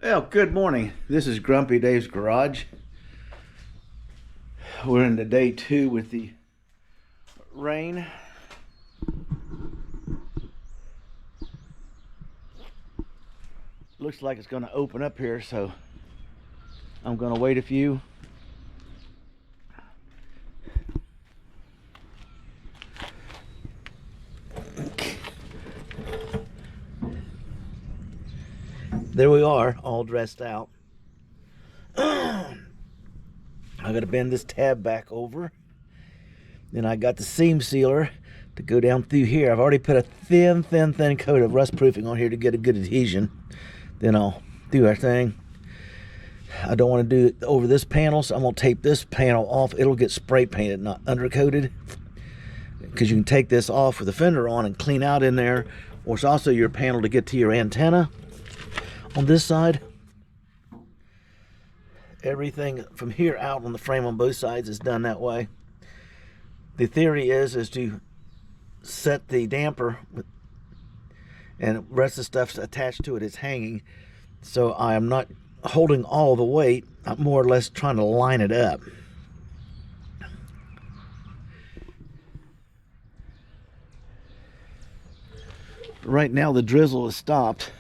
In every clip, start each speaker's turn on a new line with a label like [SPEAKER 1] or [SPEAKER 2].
[SPEAKER 1] Well, good morning. This is Grumpy Dave's Garage. We're into day 2 with the rain. Looks like it's going to open up here, so I'm going to wait a few. There we are, all dressed out. I got to bend this tab back over. Then I got the seam sealer to go down through here. I've already put a thin coat of rust proofing on here to get a good adhesion. Then I'll do our thing. I don't want to do it over this panel, so I'm going to tape this panel off. It'll get spray painted, not undercoated, because you can take this off with the fender on and clean out in there. Or it's also your panel to get to your antenna on this side. Everything from here out on the frame on both sides is done that way. The theory is to set the damper and the rest of the stuff's attached to it is hanging, so I am not holding all the weight. I'm more or less trying to line it up. Right now the drizzle has stopped,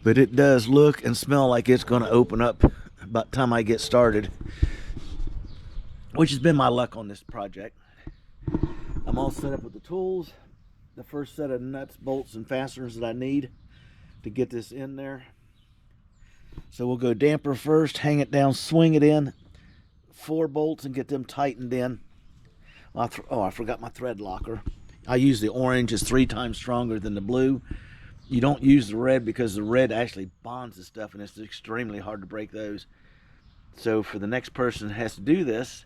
[SPEAKER 1] but it does look and smell like it's going to open up about the time I get started, which has been my luck on this project. I'm all set up with the tools, the first set of nuts, bolts, and fasteners that I need to get this in there. So we'll go damper first, hang it down, swing it in, 4 bolts, and get them tightened in. I forgot my thread locker. I use the orange. It's 3 times stronger than the blue. You don't use the red because the red actually bonds the stuff, and it's extremely hard to break those. So for the next person that has to do this,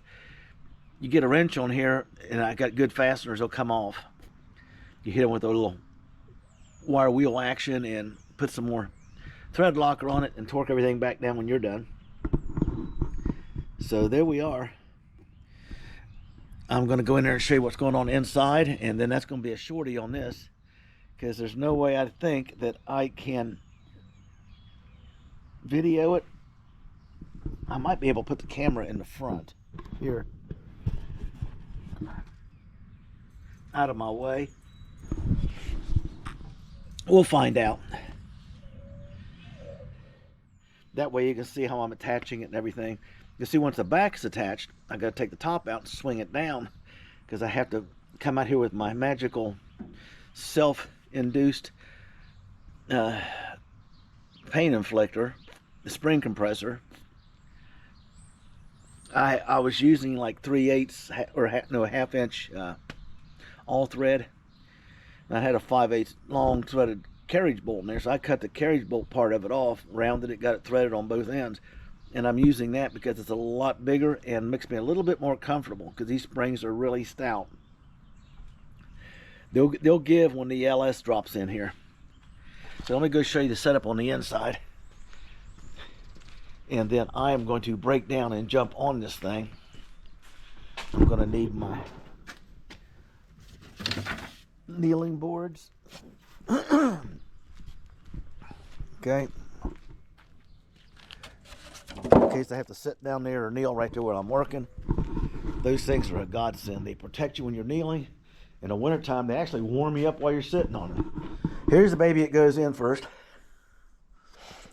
[SPEAKER 1] you get a wrench on here, and I got good fasteners, they'll come off. You hit them with a little wire wheel action and put some more thread locker on it and torque everything back down when you're done. So there we are. I'm going to go in there and show you what's going on inside, and then that's going to be a shorty on this, because there's no way I think that I can video it. I might be able to put the camera in the front here, out of my way. We'll find out. That way you can see how I'm attaching it and everything. You see, once the back is attached, I got to take the top out and swing it down, because I have to come out here with my magical self-induced paint inflictor, the spring compressor. I was using like 3/8 or a half-inch all thread. And I had a 5/8 long threaded carriage bolt in there, so I cut the carriage bolt part of it off, rounded it, got it threaded on both ends, and I'm using that because it's a lot bigger and makes me a little bit more comfortable, because these springs are really stout. They'll give when the LS drops in here. So let me go show you the setup on the inside, and then I am going to break down and jump on this thing. I'm going to need my kneeling boards. Okay. In case I have to sit down there or kneel right there where I'm working. Those things are a godsend. They protect you when you're kneeling. In the wintertime, they actually warm you up while you're sitting on them. Here's the baby it goes in first.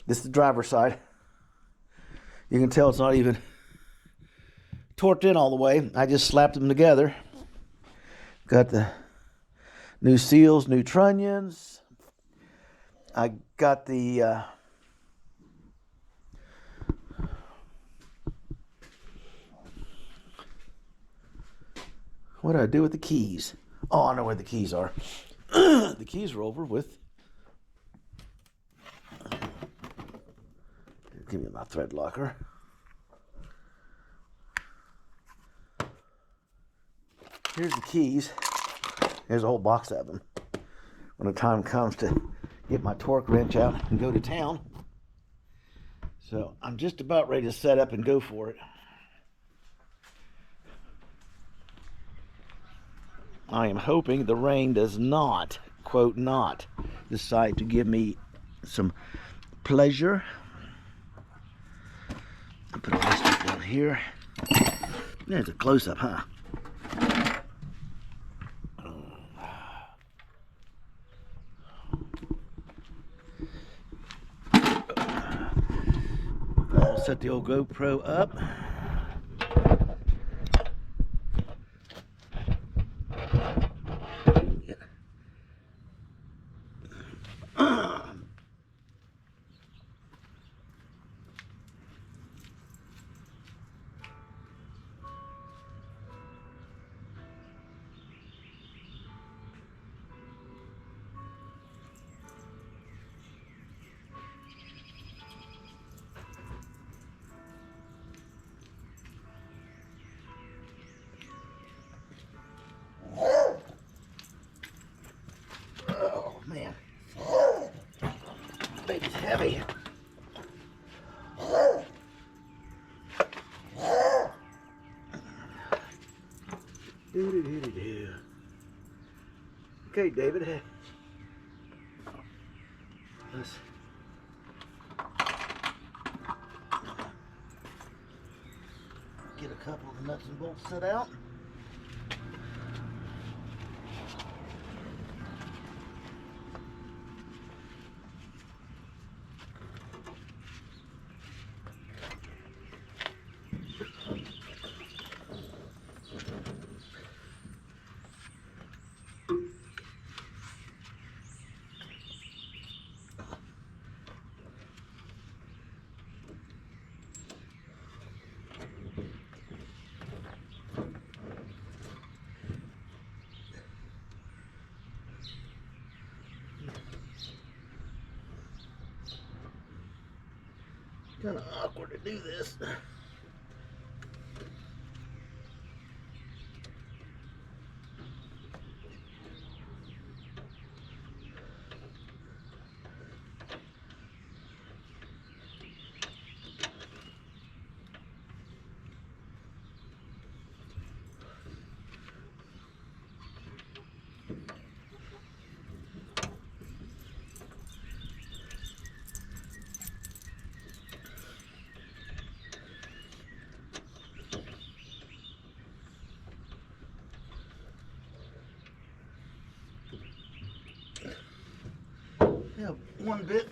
[SPEAKER 1] This is the driver's side. You can tell it's not even torqued in all the way. I just slapped them together. Got the new seals, new trunnions. I got the what do I do with the keys? Oh, I know where the keys are. The keys are over with. Give me my thread locker. Here's the keys. There's a whole box of them. When the time comes to get my torque wrench out and go to town. So I'm just about ready to set up and go for it. I am hoping the rain does not, quote, not decide to give me some pleasure. I'll put this stuff down here. There's a close-up, huh? I'll set the old GoPro up. Oh man, baby's heavy. Do. Okay, David. Let's get a couple of the nuts and bolts set out. Kind of awkward to do this. Yeah, one bit.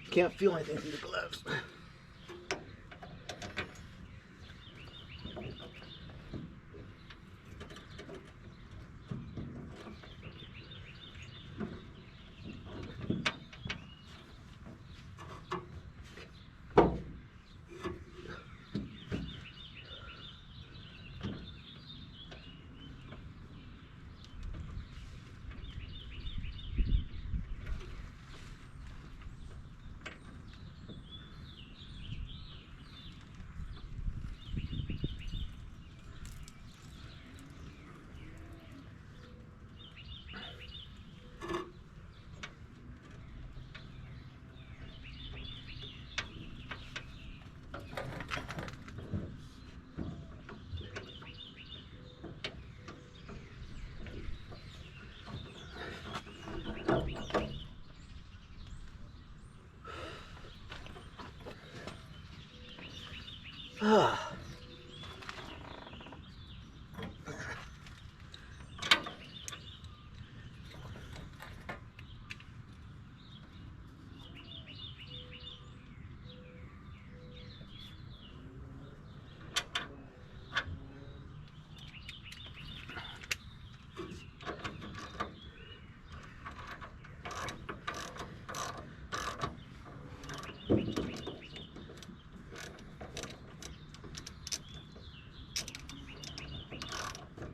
[SPEAKER 1] Can't feel anything through the gloves.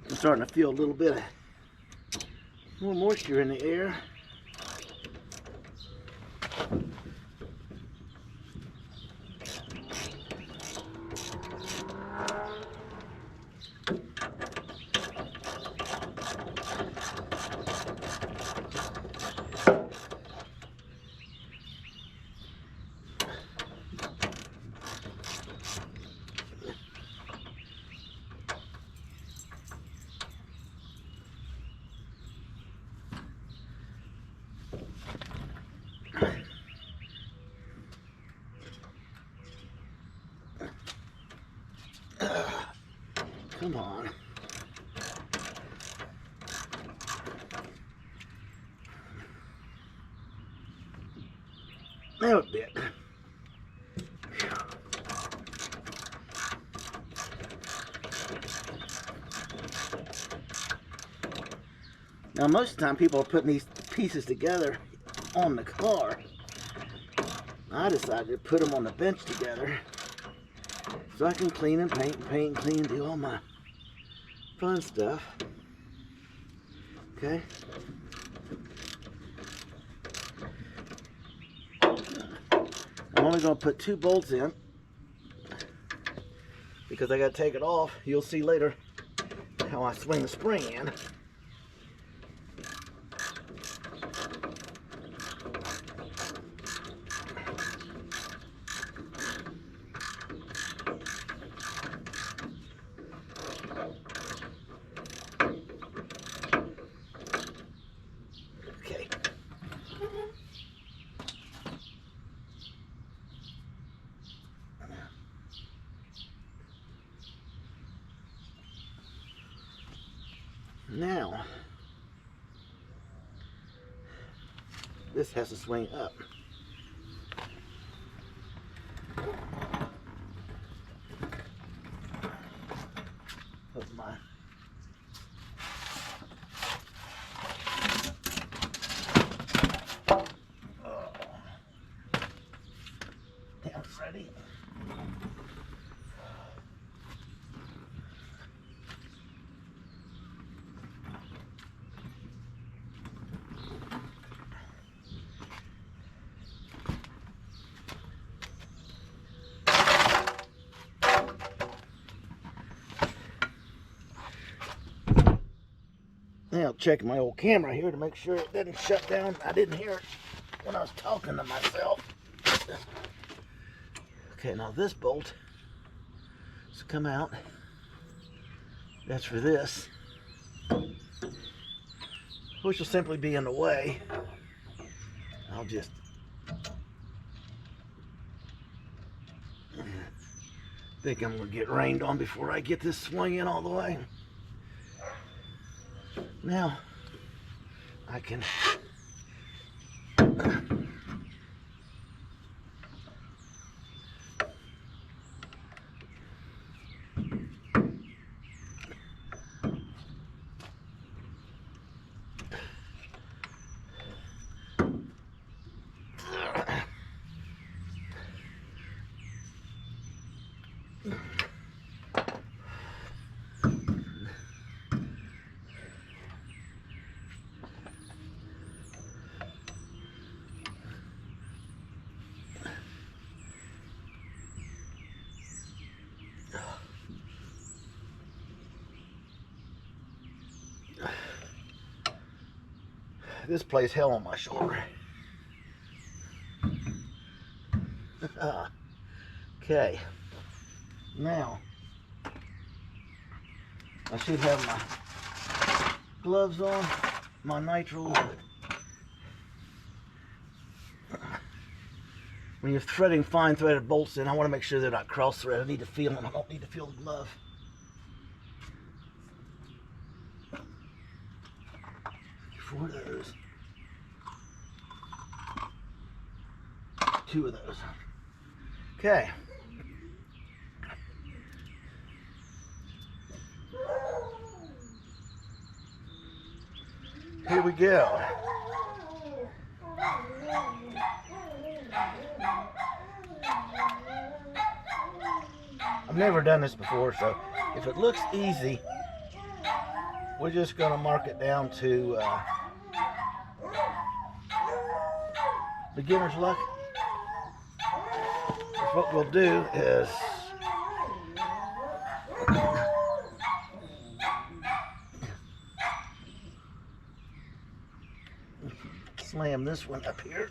[SPEAKER 1] I'm starting to feel a little bit of more moisture in the air. Come on. Now it bit. Now most of the time people are putting these pieces together on the car. I decided to put them on the bench together so I can clean and paint and clean and do all my fun stuff. Okay. I'm only going to put 2 bolts in because I got to take it off. You'll see later how I swing the spring in. Okay. Now, this has to swing up. Put my damn Freddy. Now checking my old camera here to make sure it didn't shut down. I didn't hear it when I was talking to myself. Okay, now this bolt has come out. That's for this, which will simply be in the way. I'll just think I'm gonna get rained on before I get this swung in all the way. Now I can this plays hell on my shoulder. Okay, now I should have my gloves on, my nitro. When you're threading fine threaded bolts in, I want to make sure they're not cross threaded. I need to feel them. I don't need to feel the glove. Four of those. 2 of those. Okay. Here we go. I've never done this before, so if it looks easy, we're just going to mark it down to beginner's luck. What we'll do is slam this one up here.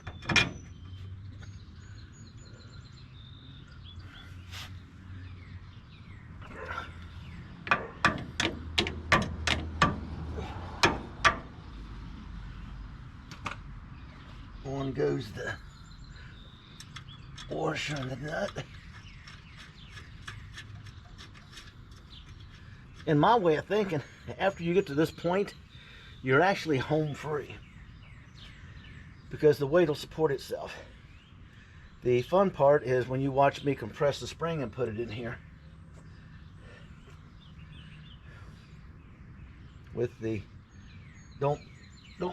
[SPEAKER 1] One goes the washer and the nut. in my way of thinking, after you get to this point, you're actually home free because the weight will support itself. The fun part is when you watch me compress the spring and put it in here with the don't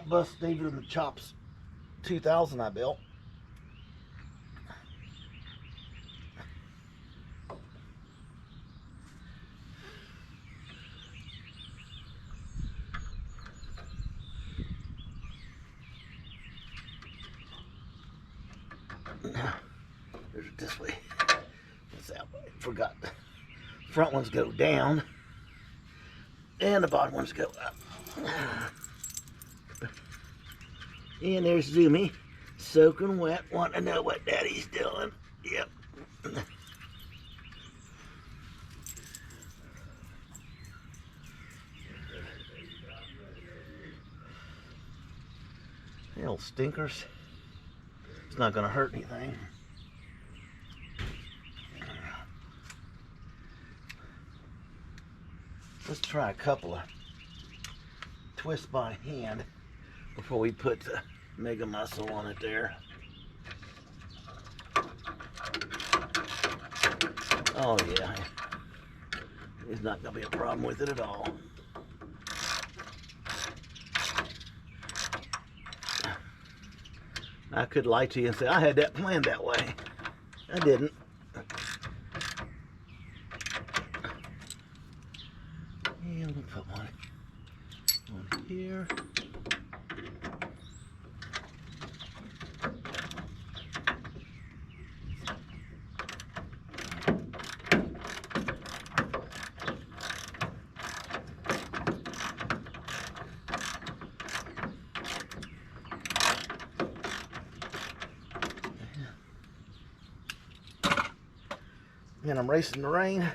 [SPEAKER 1] bust David in the chops 2000 I built. There's it this way. What's that way? Forgot. The front ones go down and the bottom ones go up. And there's Zoomy, soaking wet, wanting to know what Daddy's doing. Yep. Little stinkers. It's not going to hurt anything. Let's try a couple of twists by hand before we put the mega muscle on it there. Oh yeah, there's not going to be a problem with it at all. I could lie to you and say I had that planned that way. I didn't. And we'll put one on here. And I'm racing the rain.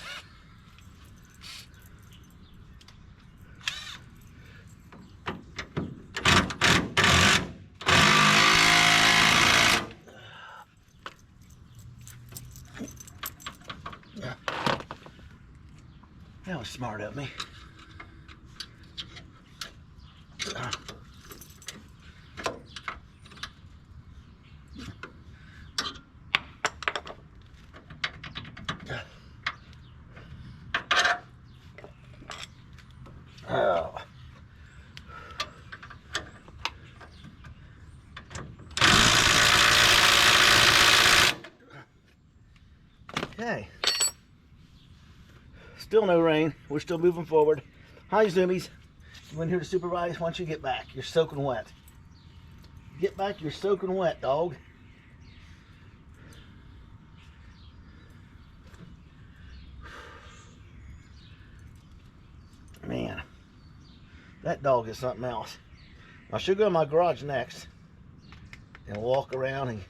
[SPEAKER 1] That was smart of me. Oh. Okay. Still no rain. We're still moving forward. Hi, Zoomies. You in here to supervise? Once you get back, you're soaking wet. Get back, you're soaking wet, dog. Man, that dog is something else. I should go in my garage next and walk around and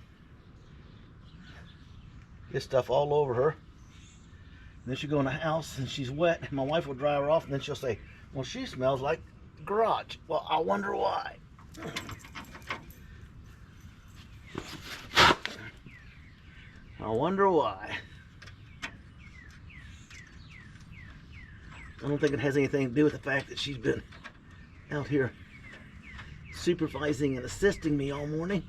[SPEAKER 1] get stuff all over her. And then she'll go in the house and she's wet and my wife will dry her off and then she'll say, well, she smells like the garage. Well, I wonder why. I wonder why. I don't think it has anything to do with the fact that she's been out here supervising and assisting me all morning.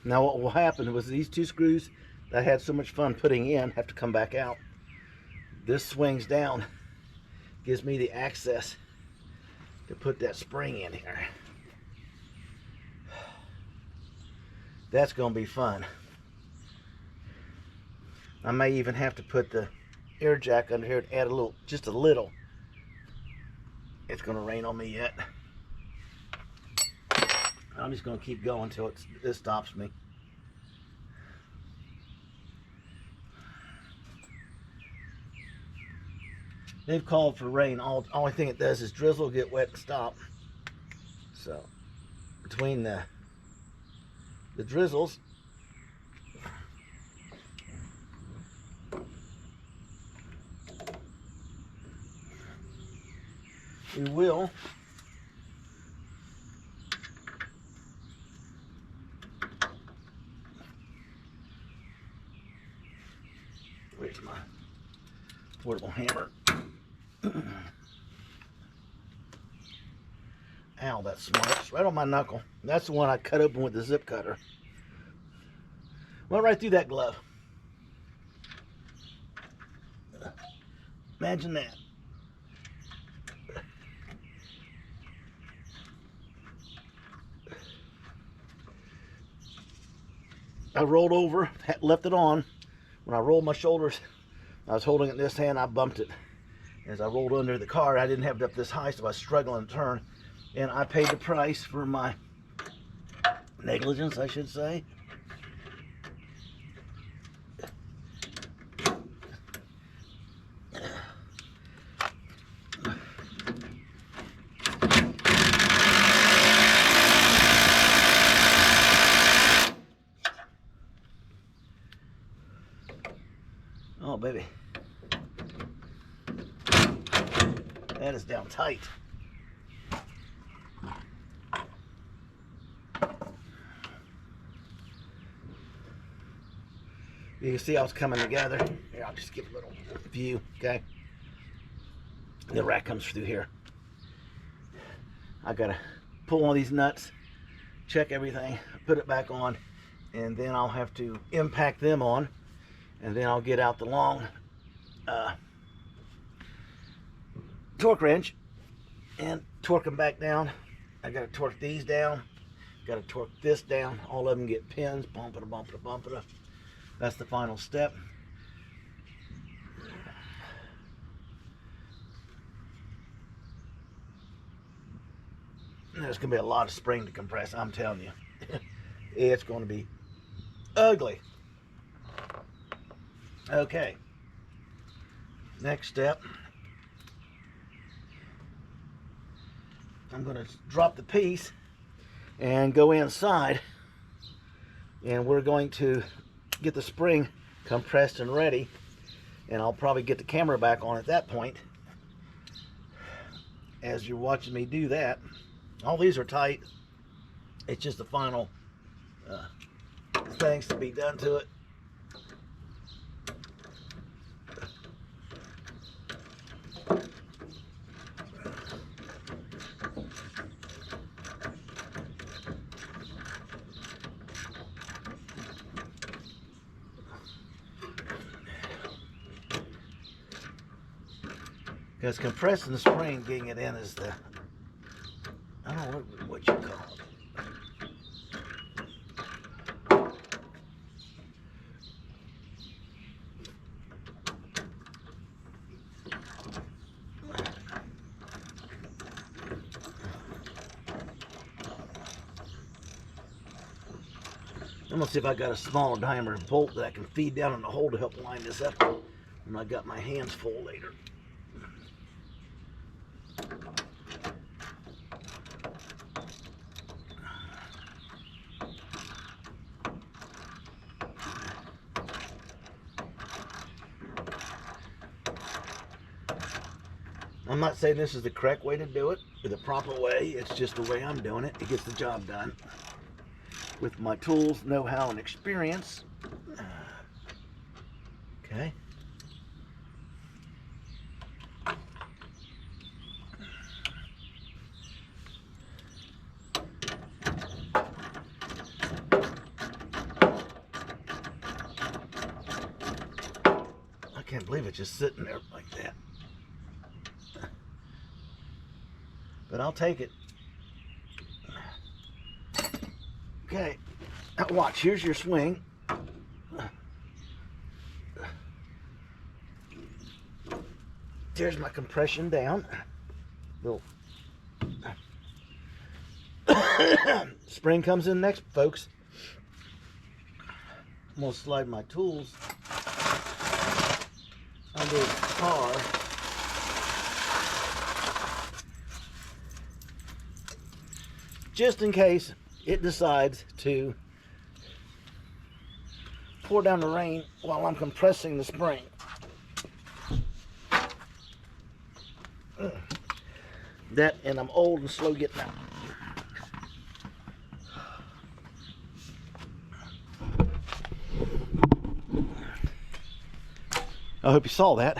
[SPEAKER 1] Now what will happen was these two screws that I had so much fun putting in have to come back out. This swings down, gives me the access to put that spring in here. That's going to be fun. I may even have to put the air jack under here and add a little, just a little. It's going to rain on me yet. I'm just going to keep going until it stops me. they've called for rain. Only thing it does is drizzle, get wet, and stop. So between the drizzles, we will where's my portable hammer? Ow, that smarts right on my knuckle. That's the one I cut open with the zip cutter. Went right through that glove. Imagine that. I rolled over, left it on. When I rolled my shoulders, I was holding it in this hand, I bumped it. As I rolled under the car, I didn't have it up this high, so I was struggling to turn. And I paid the price for my negligence, I should say. Oh, baby. That is down tight. You can see how it's coming together. Here, I'll just give a little view, okay? The rack comes through here. I gotta pull all these nuts, check everything, put it back on, and then I'll have to impact them on, and then I'll get out the long torque wrench and torque them back down. I gotta torque these down, gotta torque this down. All of them get pins, bump it, bump it, bump it. That's the final step. There's gonna be a lot of spring to compress, I'm telling you. It's gonna be ugly. Okay. Next step. I'm gonna drop the piece and go inside, and we're going to get the spring compressed and ready, and I'll probably get the camera back on at that point as you're watching me do that. All these are tight. It's just the final things to be done to it. Because compressing the spring, getting it in is the, I don't know what you call it. I'm gonna see if I got a smaller diameter bolt that I can feed down in the hole to help line this up when I got my hands full later. I'm not saying this is the correct way to do it, or the proper way. It's just the way I'm doing it. It gets the job done with my tools, know-how, and experience. Okay. I can't believe it's just sitting there like that. But I'll take it. Okay, now watch, here's your swing. There's my compression down. Little spring comes in next, folks. I'm gonna slide my tools under the car. just in case it decides to pour down the rain while I'm compressing the spring. That, and I'm old and slow getting out. I hope you saw that.